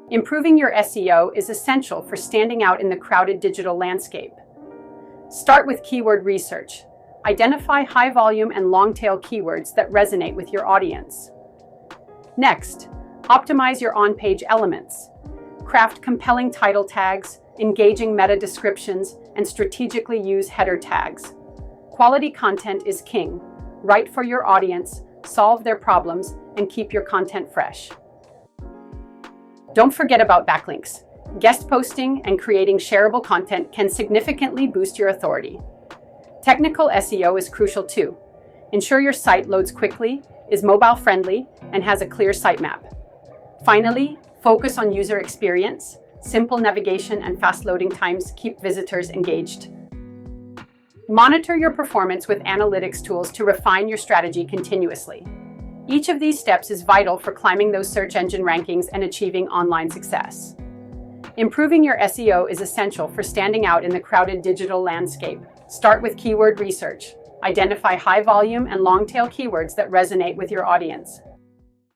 Improving your SEO is essential for standing out in the crowded digital landscape. Start with keyword research. Identify high-volume and long-tail keywords that resonate with your audience. Next, optimize your on-page elements. Craft compelling title tags, engaging meta descriptions, and strategically use header tags. Quality content is king. Write for your audience, solve their problems, and keep your content fresh. Don't forget about backlinks. Guest posting and creating shareable content can significantly boost your authority. Technical SEO is crucial too. Ensure your site loads quickly, is mobile-friendly, and has a clear sitemap. Finally, focus on user experience. Simple navigation and fast loading times keep visitors engaged. Monitor your performance with analytics tools to refine your strategy continuously. Each of these steps is vital for climbing those search engine rankings and achieving online success. Improving your SEO is essential for standing out in the crowded digital landscape. Start with keyword research. Identify high-volume and long-tail keywords that resonate with your audience.